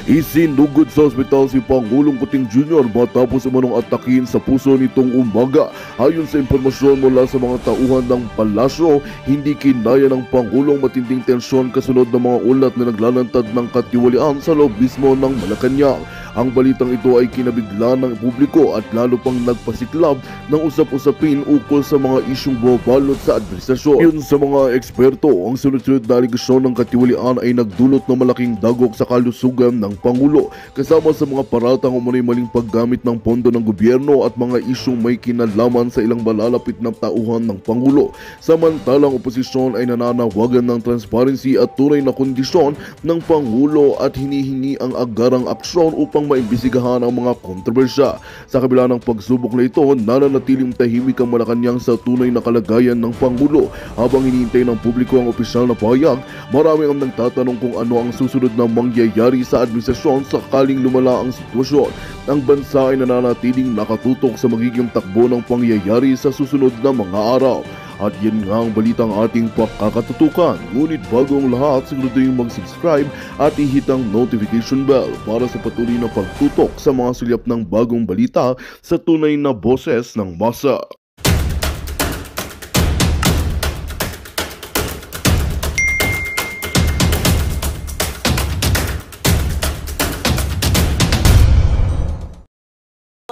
Isinugod sa ospital si Pangulong Kuting Jr. matapos umanong atakin sa puso nitong umaga. Ayon sa impormasyon mula sa mga tauhan ng palasyo, hindi kinaya ng Pangulong matinding tensyon kasunod ng mga ulat na naglalantad ng katiwalian sa loob mismo ng Malacanang. Ang balitang ito ay kinabigla ng publiko at lalo pang nagpasiklab ng usap-usapin ukol sa mga isyong bumabalot sa administrasyon. Yun sa mga eksperto, ang sunod-sunod na aligasyon ng katiwalian ay nagdulot ng malaking dagok sa kalusugan ng Pangulo, kasama sa mga paratang umano'y maling paggamit ng pondo ng gobyerno at mga isyong may kinalaman sa ilang malalapit na tauhan ng Pangulo. Samantalang oposisyon ay nananawagan ng transparency at tunay na kondisyon ng Pangulo at hinihingi ang agarang aksyon upang maimbisigahan ang mga kontrobersya. Sa kabila ng pagsubok na ito, nananatiling tahimik ang Malacanang sa tunay na kalagayan ng Pangulo. Habang hinihintay ng publiko ang opisyal na pahayag, marami ang nagtatanong kung ano ang susunod na mangyayari sa administrasyon sakaling lumala ang sitwasyon. Ang bansa ay nananatiling nakatutok sa magiging takbo ng pangyayari sa susunod na mga araw. At yan nga ang balitang ating pakakatutukan. Ngunit bago ang lahat, siguraduhin mag-subscribe at i-hit ang notification bell para sa patuloy na pagtutok sa mga sulyap ng bagong balita sa tunay na boses ng masa.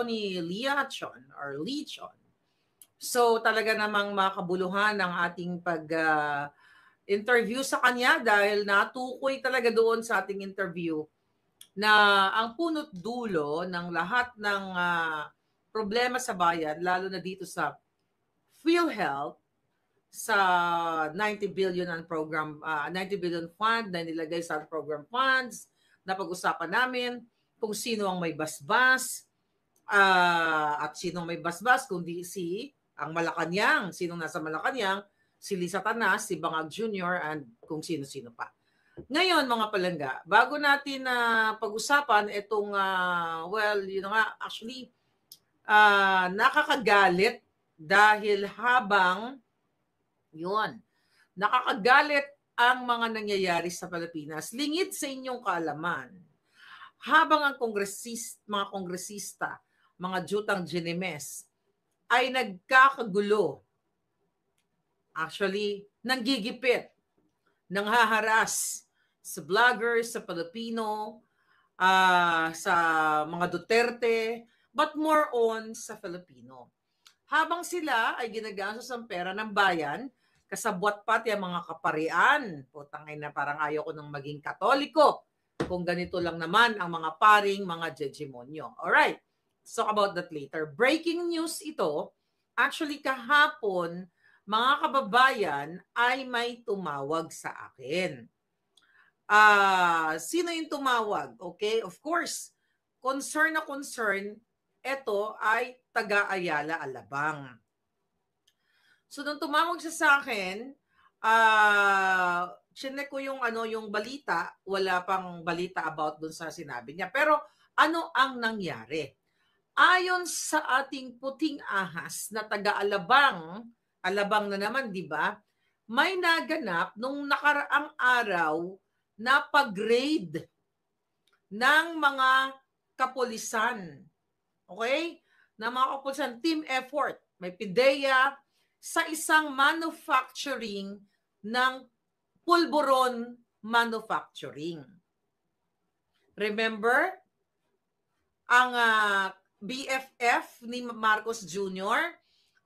Ni Liachon or Lichon. So talaga namang makabuluhan ang ating pag-interview sa kanya dahil natukoy talaga doon sa ating interview na ang punot dulo ng lahat ng problema sa bayan, lalo na dito sa PhilHealth, sa 90 billion ang program, 90 billion fund na nilagay sa program funds, na pag-usapan namin kung sino ang may basbas, at sinong may basbas, kundi ang Malacanang, sinong nasa Malacanang, si Lisa Tanas, si Bangag Jr., and kung sino-sino pa. Ngayon, mga palangga, bago natin pag-usapan itong, actually, nakakagalit dahil habang, nakakagalit ang mga nangyayari sa Pilipinas. Lingid sa inyong kaalaman, habang ang mga kongresista, mga jutang Ginemes, ay nagkakagulo. Actually, nanggigipit, nanghaharas sa vloggers, sa Pilipino, sa mga Duterte, but more on sa Filipino. Habang sila ay ginagamit sa pera ng bayan, kasabwat pati ang mga kaparian. Putangay na parang ayaw ko nang maging Katoliko kung ganito lang naman ang mga paring mga jejemonyo. Alright, let's talk about that later. Breaking news ito, actually kahapon, mga kababayan ay may tumawag sa akin. Sino yung tumawag? Okay, of course, concern na concern, ito ay taga-Ayala, Alabang. So nung tumawag siya sa akin, chinek ko yung balita, wala pang balita about dun sa sinabi niya. Pero ano ang nangyari? Ayon sa ating puting ahas na taga-Alabang, Alabang na naman, di ba? May naganap nung nakaraang araw na pag-raid ng mga kapulisan. Okay? Na mga kapulisan, team effort. May PIDEA sa isang manufacturing ng pulburon manufacturing. Remember, ang BFF ni Marcos Jr.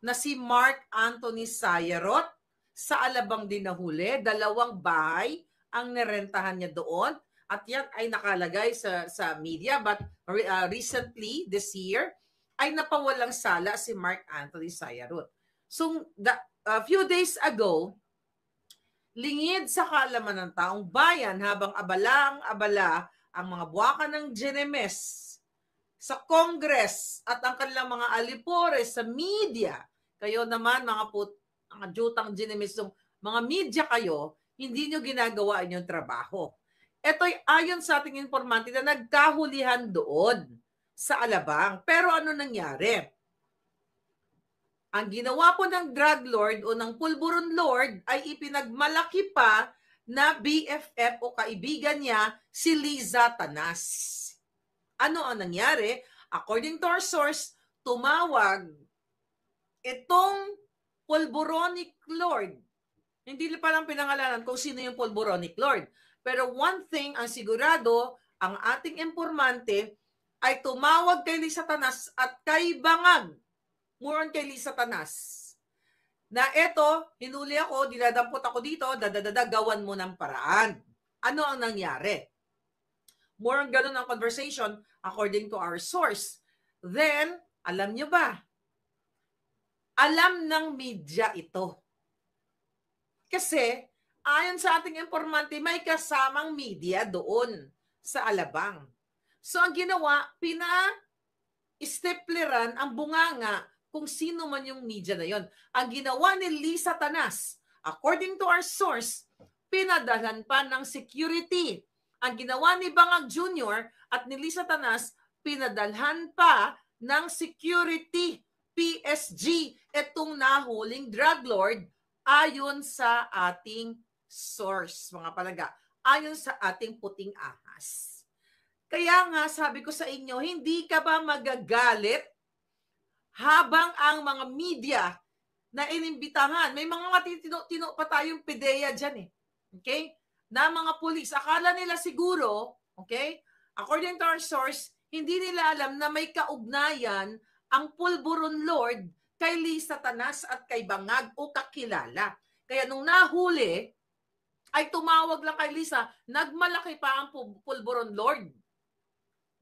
na si Mark Anthony Sayarot sa Alabang din nahuli. 2 bahay ang nirentahan niya doon at yan ay nakalagay sa media, but recently, this year, ay napawalang sala si Mark Anthony Sayarot. So, a few days ago, lingid sa kaalaman ng taong bayan habang abala ang mga buwaka ng Ginemes sa Congress at ang kanilang mga alipores sa media. Kayo naman, mga jutang Ginemes, mga media kayo, hindi nyo ginagawa inyong trabaho. Ito'y ayon sa ating informante na nagkahulihan doon sa Alabang. Pero ano nangyari? Ang ginawa po ng drug lord o ng pulburon lord ay ipinagmalaki pa na BFF o kaibigan niya si Liza Tanas. Ano ang nangyari? According to our source, tumawag itong Pulboronic Lord. Hindi pa lang pinangalanan kung sino yung Pulboronic Lord. Pero one thing ang sigurado, ang ating informante ay tumawag kay Liza Tanas at kay Bangag. More on kay Liza Tanas. Na eto, hinuli ako, dinadampot ako dito, gawan mo ng paraan. Ano ang nangyari? More on ganun ang conversation according to our source. Then, alam nyo ba? Alam ng media ito. Kasi, ayon sa ating informante, may kasamang media doon sa Alabang. So, ang ginawa, pina-stepleran ang bunganga kung sino man yung media na yon. Ang ginawa ni Liza Tanas, according to our source, pinadalhan pa ng security. Ang ginawa ni Bangag Jr. at ni Liza Tanas, pinadalhan pa ng security, PSG, itong nahuling drug lord, ayon sa ating source, mga palaga, ayon sa ating puting ahas. Kaya nga, sabi ko sa inyo, hindi ka ba magagalit habang ang mga media na inimbitahan, may mga matitino pa tayong PDEA dyan eh. Okay? Na mga pulis, akala nila siguro, okay? According to our source, hindi nila alam na may kaugnayan ang Pulboron Lord kay Liza Tanas at kay Bangag o kakilala. Kaya nung nahuli, ay tumawag lang kay Liza, nagmalaki pa ang Pulboron Lord.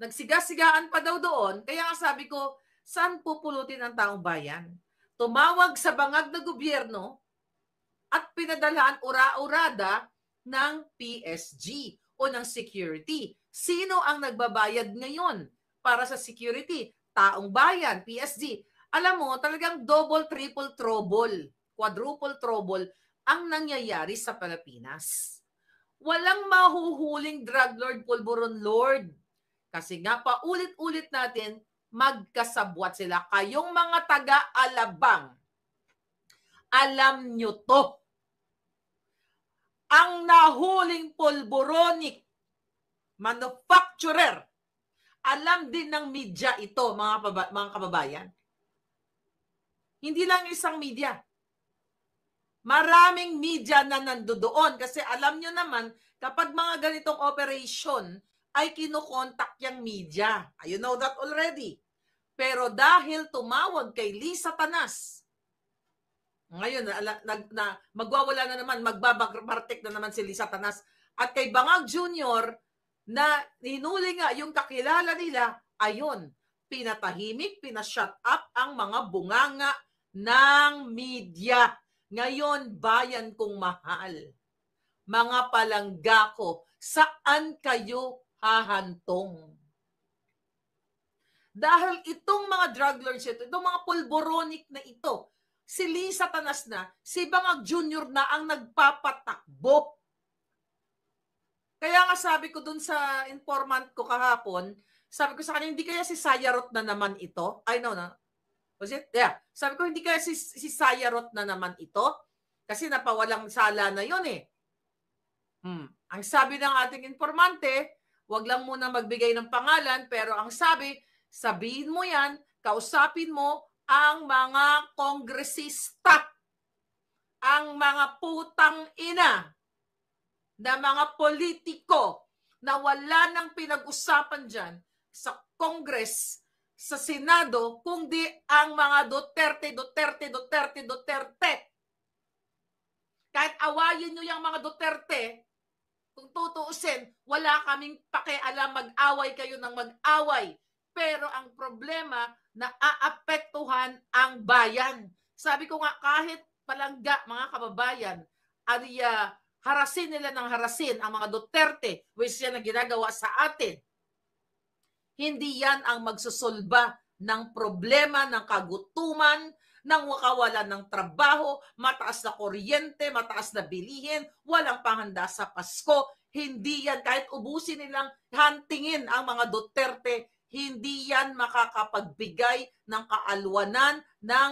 Nagsigasigaan pa daw doon, kaya sabi ko, saan pupulutin ang taong bayan? Tumawag sa bangag na gobyerno at pinadalhan ura-urada ng PSG o ng security. Sino ang nagbabayad ngayon para sa security? Taong bayan, PSG. Alam mo, talagang double, triple trouble, quadruple trouble ang nangyayari sa Pilipinas. Walang mahuhuling drug lord, Pulboron Lord. Kasi nga, paulit-ulit natin, magkasabwat sila. Kayong mga taga-Alabang, alam nyo to. Ang nahuling Pulboronic manufacturer, alam din ng media ito, mga kababayan. Hindi lang isang media. Maraming media na nandoon kasi alam nyo naman, kapag mga ganitong operation, ay kinukontak yung media. You know that already. Pero dahil tumawag kay Liza Tanas, ngayon magwawala na naman, magbabartek na naman si Liza Tanas, at kay Bangag Jr. na hinuli nga yung kakilala nila, ayun, pinatahimik, pinashut up ang mga bunganga ng media. Ngayon, bayan kong mahal, mga palangga ko, saan kayo hahantong? Dahil itong mga drug lords ito, itong mga Pulboronic na ito, si Liza Tanas na, si Bangag Jr. na ang nagpapatakbo. Kaya nga sabi ko dun sa informant ko kahapon, sabi ko sa kanya, hindi kaya si Sayarot na naman ito? I know na. Was it? Yeah. Sabi ko, hindi kaya si Sayarot na naman ito? Kasi napawalang sala na yun eh. Ang sabi ng ating informante, wag lang muna magbigay ng pangalan, pero ang sabi, sabihin mo yan, kausapin mo ang mga kongresista, ang mga putang ina, na mga politiko na wala nang pinag-usapan dyan sa Congress, sa Senado, kundi ang mga Duterte. Kahit awayin nyo yung mga Duterte, kung tutuusin, wala kaming pakialam, mag-away kayo ng mag-away. Pero ang problema, naaapektuhan ang bayan. Sabi ko nga, kahit palangga, mga kababayan, harasin nila ng harasin ang mga Duterte, which yan ang ginagawa sa atin. Hindi yan ang magsusolba ng problema ng kagutuman, ng wakawalan ng trabaho, mataas na kuryente, mataas na bilihin, walang panghanda sa Pasko. Hindi yan, kahit ubusin nilang hantingin ang mga Duterte, hindi yan makakapagbigay ng kaalwanan ng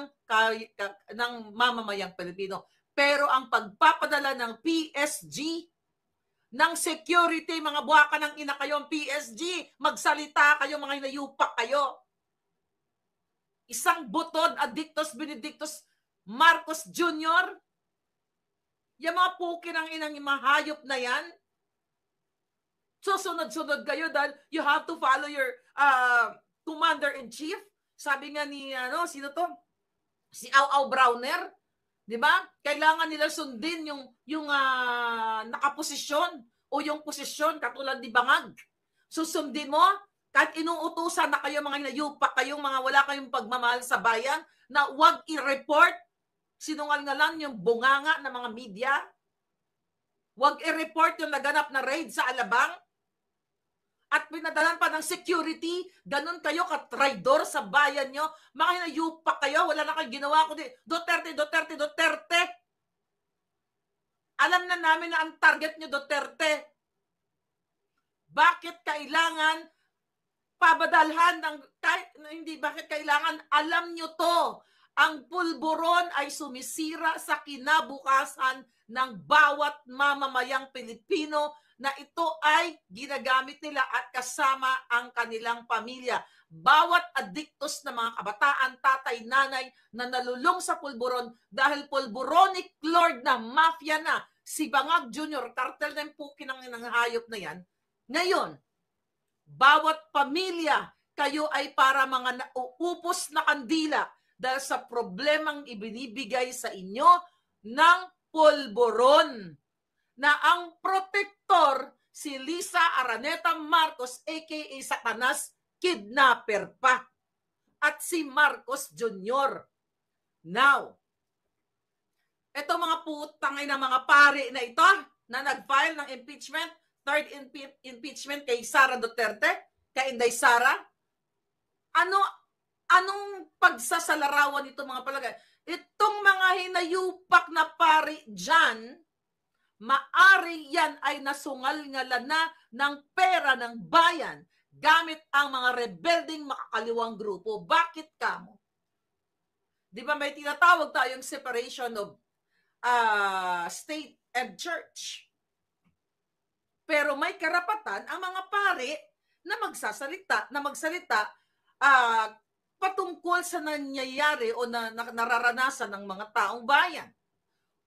mamamayang Pilipino. Pero ang pagpapadala ng PSG, ng security, mga buwaka ng ina kayo, ang PSG, magsalita kayo, mga hinayupak kayo. Isang buton, Adictos Benedictus Marcos Jr., yung mga puki ng inang mahayop na yan, susunod-sunod kayo dahil you have to follow your commander-in-chief. Sabi nga ni, sino to? Si Au Browner, di ba? Kailangan nila sundin yung nakaposisyon o yung posisyon katulad ni Bangag. Susundin mo, kahit inuutusan na kayo mga hinayupak kayong mga wala kayong pagmamahal sa bayan, na wag i-report, sinungalingalan yung bunganga ng mga media, wag i-report yung naganap na raid sa Alabang, at pinadalan pa ng security, ganun kayo ka-traidor sa bayan nyo, mga hinayupak kayo, wala na kayong ginawa kundi Duterte, Duterte, Duterte. Alam na namin na ang target nyo, Duterte. Bakit kailangan pabadalhan ng, bakit kailangan, alam nyo to, ang pulburon ay sumisira sa kinabukasan ng bawat mamamayang Pilipino na ito ay ginagamit nila at kasama ang kanilang pamilya. Bawat adiktos na mga kabataan, tatay, nanay na nalulong sa pulburon dahil pulburonic lord na mafia na si Bangag Jr., kartel na yung puki ng hayop na yan. Ngayon, bawat pamilya, kayo ay para mga nauupos na kandila dahil sa problemang ibinibigay sa inyo ng pulburon, na ang protector si Lisa Araneta Marcos aka Satanas kidnapper pa, at si Marcos Jr. Now, ito mga putangay na mga pari na ito na nag-file ng impeachment, third impeachment kay Sara Duterte, kay Inday Sara, anong pagsasalarawan nito mga palagay? Itong mga hinayupak na pari dyan, maari yan ay nasungal-ngalan na ng pera ng bayan gamit ang mga rebelding makakaliwang grupo. Bakit kamo? Di ba may tinatawag tayong separation of state and church? Pero may karapatan ang mga pari na magsalita patungkol sa nangyayari o na nararanasan ng mga taong bayan.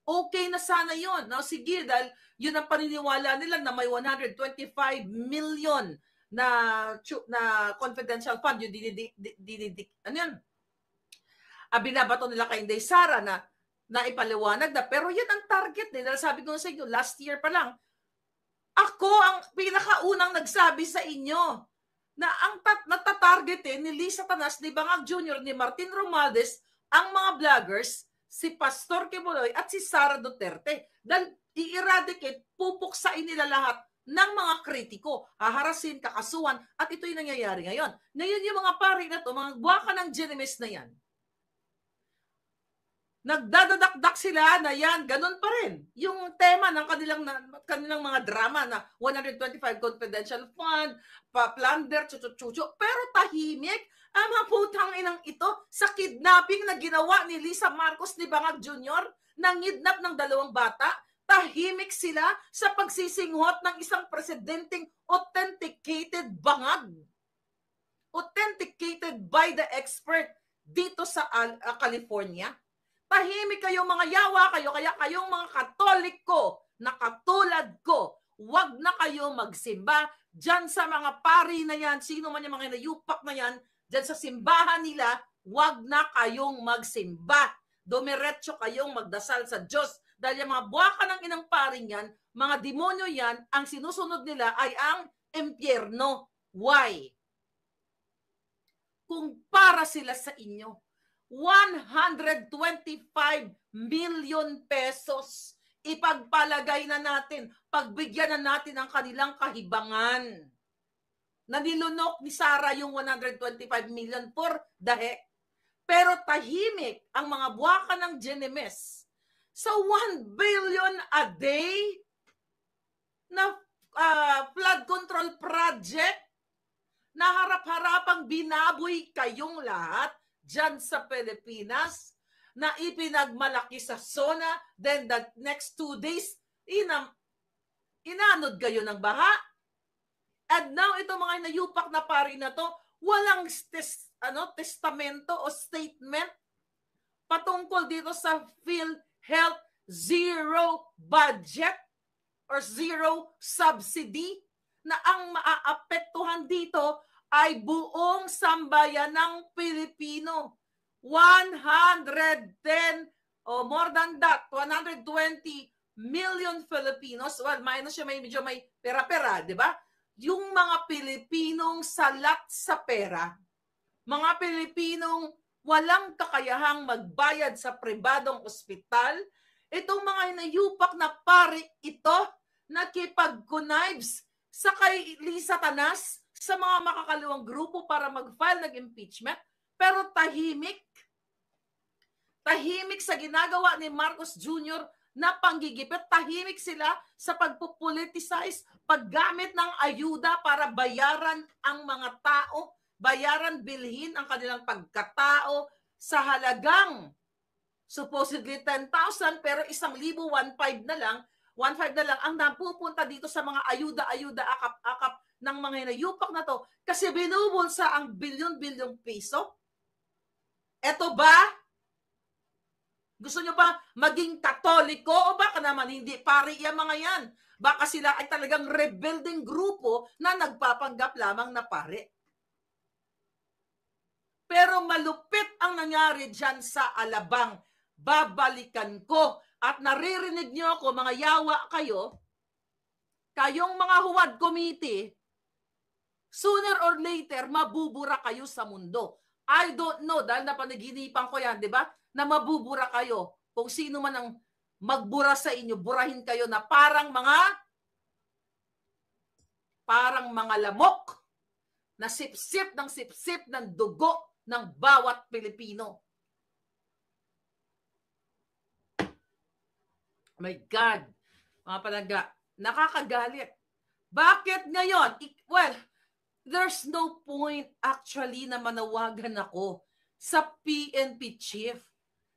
Okay na sana yun. Now, sige, dahil yun ang paniniwala nila na may 125 million na confidential fund, yung binabato nila kay Inday Sara na ipaliwanag na. Pero yun ang target nila. Sabi ko sa inyo, last year pa lang, ako ang pinakaunang nagsabi sa inyo na ang natatargetin ni Lisa Tanas, ni Bangag Jr., ni Martin Romualdez, ang mga vloggers, si Pastor Kibuloy at si Sara Duterte. Dahil i-eradicate, pupuksain nila lahat ng mga kritiko, haharasin, kakasuhan, at ito'y nangyayari ngayon. Ngayon yung mga pari na to, mga buwaka ng Genemes na yan, nagdadadakdak sila na yan, ganun pa rin. Yung tema ng kanilang mga drama na 125 confidential fund, plunder, chuchu-chuchu, pero tahimik ang mga putang inang ito sa kidnapping na ginawa ni Lisa Marcos ni Bangag Jr. nang ngidnap ng 2 bata. Tahimik sila sa pagsisinghot ng isang presidenteng authenticated bangag. Authenticated by the expert dito sa California. Tahimik kayong mga yawa kayo, kaya kayong mga Katoliko na katulad ko, wag na kayo magsimba dyan sa mga pari na yan, sino man yung mga nayupak na yan, dyan sa simbahan nila, wag na kayong magsimba. Dumiretso kayong magdasal sa Diyos. Dahil yung mga buwaka ng inang paring yan, mga demonyo yan, ang sinusunod nila ay ang impyerno. Why? Kung para sila sa inyo, 125 million pesos ipagpalagay na natin, pagbigyan na natin ang kanilang kahibangan. Nanilunok ni Sara yung 125 million for the heck. Pero tahimik ang mga buwaka ng Genemes sa 1 billion a day na flood control project na harap-harapang binaboy kayong lahat dyan sa Pilipinas na ipinagmalaki sa SONA, then the next 2 days, Inanod kayo ng baha. And now, itong mga nayupak na pari na to, walang testamento o statement patungkol dito sa PhilHealth zero budget or zero subsidy na ang maaapektuhan dito ay buong sambayan ng Pilipino. 110 o more than that, 120 million Filipinos, well, minus siya, medyo may pera-pera, di ba? Yung mga Pilipinong salat sa pera, mga Pilipinong walang kakayahang magbayad sa pribadong ospital, itong mga hinayupak na pari ito, nakipag-connives sa kay Lisa Tanas, sa mga makakaluwang grupo para mag-file ng impeachment, pero tahimik sa ginagawa ni Marcos Jr. na panggigipit, tahimik sila sa pagpopoliticize, paggamit ng ayuda para bayaran ang mga tao, bilhin ang kanilang pagkatao sa halagang supposedly 10,000 pero 1,000, 1,500 na lang ang napupunta dito sa mga ayuda, akap-akap ng mga hinayupak na to kasi binubulsa ang bilyon-bilyong piso. Eto ba? Gusto nyo ba maging Katoliko o baka naman hindi? Pari yung mga yan. Baka sila ay talagang rebuilding grupo na nagpapanggap lamang na pari. Pero malupit ang nangyari dyan sa Alabang. Babalikan ko. At naririnig nyo ako, mga yawa kayo, kayong mga huwad committee, sooner or later, mabubura kayo sa mundo. I don't know, dahil napanaginipan ko yan, di ba? Na mabubura kayo. Kung sino man ang magbura sa inyo, burahin kayo na parang mga lamok na sip-sip ng dugo ng bawat Pilipino. My God, mga palangga, nakakagalit. Bakit ngayon? Well, there's no point actually na manawagan ako sa PNP chief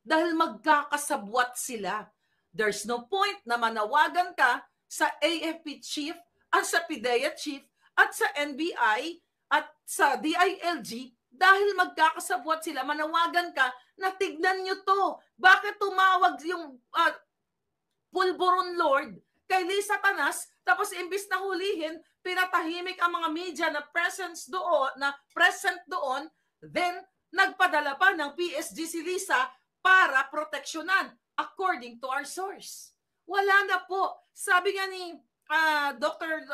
dahil magkakasabwat sila. There's no point na manawagan ka sa AFP chief at sa PIDEA chief at sa NBI at sa DILG dahil magkakasabwat sila. Manawagan ka na tignan nyo to. Bakit tumawag yung Pulburon Lord kay Lisa Tanas, tapos imbis na hulihin, pinatahimik ang mga media na present doon, then nagpadala pa ng PSG si Lisa para proteksyonan according to our source. Wala na po. Sabi nga ni Dr.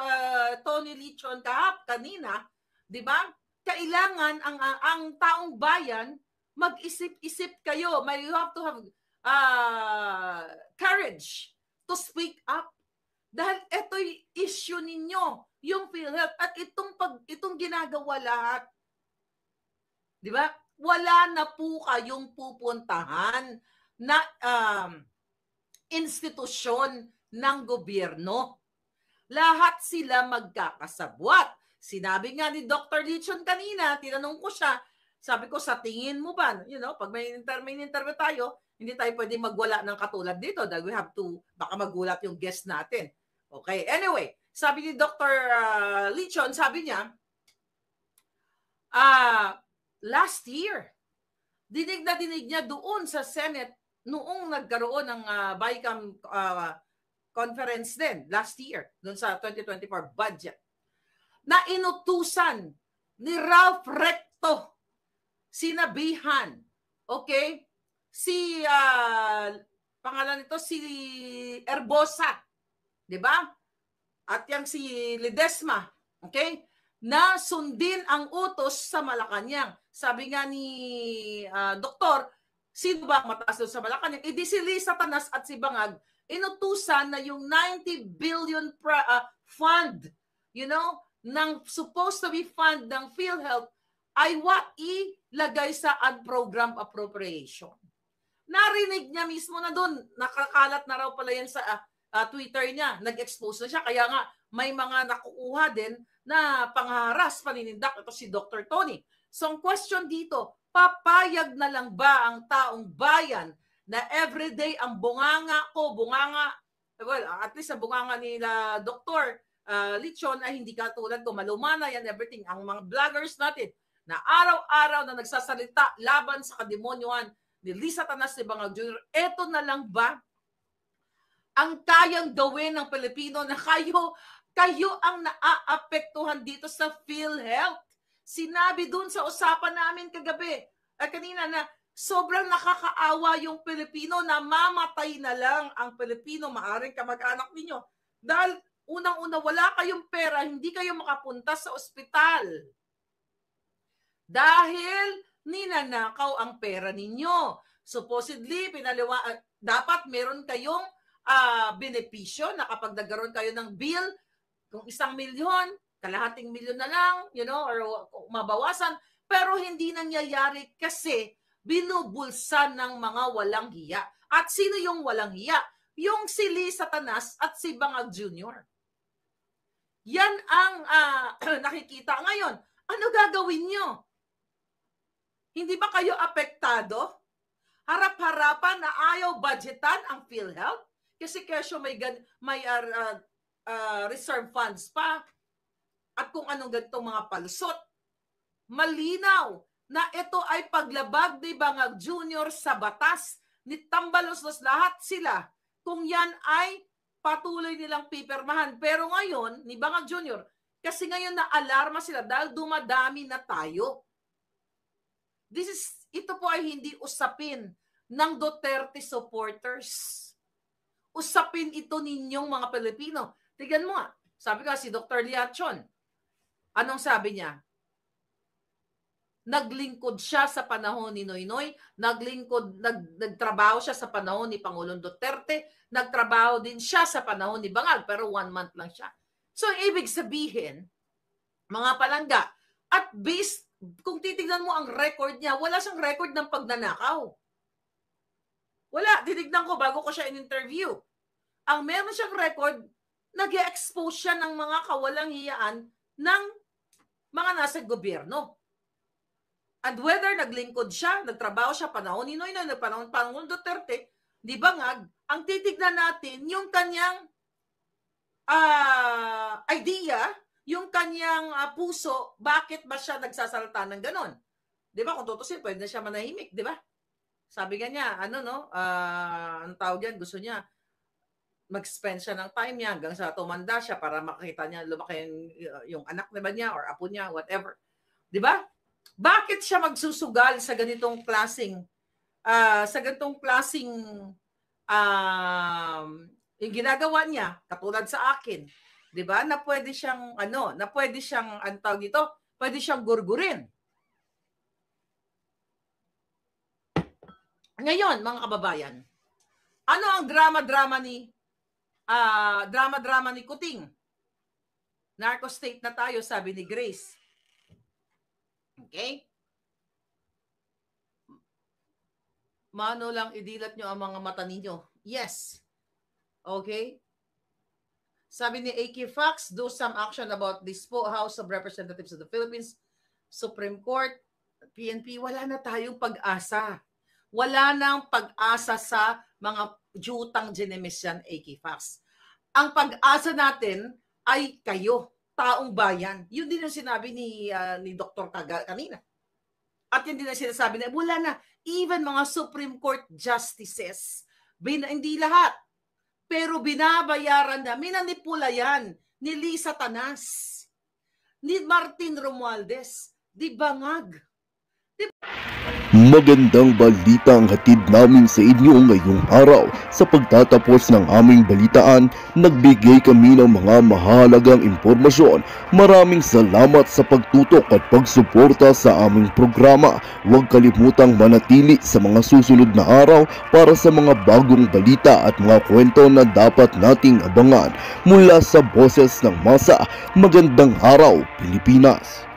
Tony Lichon kanina, di ba? Kailangan ang taong bayan mag-isip-isip kayo. You have to have courage to speak up. Dahil ito'y issue ninyo, yung PhilHealth, at itong ginagawa lahat. Di ba? Wala na po kayong pupuntahan na institusyon ng gobyerno. Lahat sila magkakasabwat. Sinabi nga ni Dr. Lichon kanina, tinanong ko siya, sabi ko, sa tingin mo ba, pag may interview tayo, hindi tayo pwedeng magwala ng katulad dito dahil we have to, baka magulat yung guest natin. Okay, anyway, sabi ni Dr. Lichon, sabi niya, last year, dinig niya doon sa Senate noong nagkaroon ng BICAM conference din, last year, doon sa 2024 budget, na inutusan ni Ralph Recto, sinabihan, okay, si pangalan nito si Erbosa, 'di ba? At yang si Ledesma, okay? Na sundin ang utos sa Malacanang. Sabi nga ni doktor, sino ba mataas doon sa Malacanang? Di si Lisa Tanas at si Bangag inutusan na yung 90 billion fund, ng supposed to be fund ng PhilHealth ay ilagay sa unprogrammed appropriation. Narinig niya mismo na doon, nakakalat na raw pala yan sa Twitter niya, nag-expose na siya, kaya nga may mga nakukuha din na pangharas, paninindak, ito si Dr. Tony. So ang question dito, papayag na lang ba ang taong bayan na everyday ang bunganga well, at least sa bunganga nila Dr. Lichon ay hindi katulad ko, malumanay and everything. Ang mga vloggers natin na araw-araw na nagsasalita laban sa kademonyohan ni Lisa Tanas ni Bangag Jr., eto na lang ba ang kayang gawin ng Pilipino na kayo ang naaapektuhan dito sa PhilHealth? Sinabi dun sa usapan namin kagabi, kanina na sobrang nakakaawa yung Pilipino na mamatay na lang ang Pilipino, maaring kamag-anak ninyo. Dahil unang-una, wala kayong pera, hindi kayo makapunta sa ospital. Dahil ninanakaw ang pera ninyo. Supposedly, dapat meron kayong benepisyo na kapag nagkaroon kayo ng bill, kung 1 milyon, kalahating milyon na lang, or mabawasan, pero hindi nangyayari kasi binubulsan ng mga walang hiya. At sino yung walang hiya? Yung si Lisa Tanas at si Bangag Jr. Yan ang nakikita ngayon. Ano gagawin nyo? Hindi ba kayo apektado? Harap-harapan na ayaw budgetan ang PhilHealth? Kasi kesyo may reserve funds pa. At kung anong ganitong mga palusot. Malinaw na ito ay paglabag ni Bangag Jr. sa batas. Ni Tambaluslos lahat sila. Kung yan ay patuloy nilang pipirmahan. Pero ngayon, ni Bangag Jr., kasi ngayon na-alarma sila dahil dumadami na tayo. Ito po ay hindi usapin ng Duterte supporters. Usapin ito ninyong mga Pilipino. Tignan mo nga, sabi ka si Dr. Liachon, anong sabi niya? Naglingkod siya sa panahon ni Noynoy, nagtrabaho siya sa panahon ni Pangulong Duterte, nagtrabaho din siya sa panahon ni Bangag, pero 1 month lang siya. So, ibig sabihin, mga palangga, at based, kung titignan mo ang record niya, wala siyang record ng pagnanakaw. Wala, titignan ko bago ko siya in-interview. Ang meron siyang record, nag-expose siya ng mga kawalang hiyaan ng mga nasa gobyerno. And whether naglingkod siya, nagtrabaho siya, panahon ni Noynoy, panahon Duterte, di Bangag, ang titignan natin, yung kanyang idea, yung kanyang puso, bakit ba siya nagsasalita ng ganon? Di ba? Kung tutusin, pwede na siya manahimik, di ba? Sabi niya, ang tawag yan, gusto niya, mag-spend siya ng time niya hanggang sa tumanda siya para makita niya, lumaki yung anak niya or apo niya, whatever. Di ba? Bakit siya magsusugal sa ganitong klaseng yung ginagawa niya katulad sa akin, 'di ba? Na pwede siyang tawag dito, pwede siyang gurgurin. Ngayon, mga kababayan, ano ang drama-drama ni Kuting? Narco state na tayo, sabi ni Grace. Okay? Mano lang idilat nyo ang mga mata ninyo. Yes. Okay? Sabi ni AK Fox, do some action about this House of Representatives of the Philippines, Supreme Court, PNP. Wala na tayong pag-asa. Wala nang pag-asa sa mga jutang ginemis yan, AK Fox. Ang pag-asa natin ay kayo, taong bayan. Yun din ang sinabi ni Dr. kanina. At yun din ang sinasabi na wala na. Even mga Supreme Court justices, hindi lahat, pero binabayaran na, minanipula yan ni Lisa Tanas, ni Martin Romualdez, di Bangag. Magandang balita ang hatid namin sa inyo ngayong araw. Sa pagtatapos ng aming balitaan, nagbigay kami ng mga mahalagang impormasyon. Maraming salamat sa pagtutok at pagsuporta sa aming programa. Huwag kalimutang manatili sa mga susunod na araw para sa mga bagong balita at mga kwento na dapat nating abangan. Mula sa Boses ng Masa, magandang araw, Pilipinas!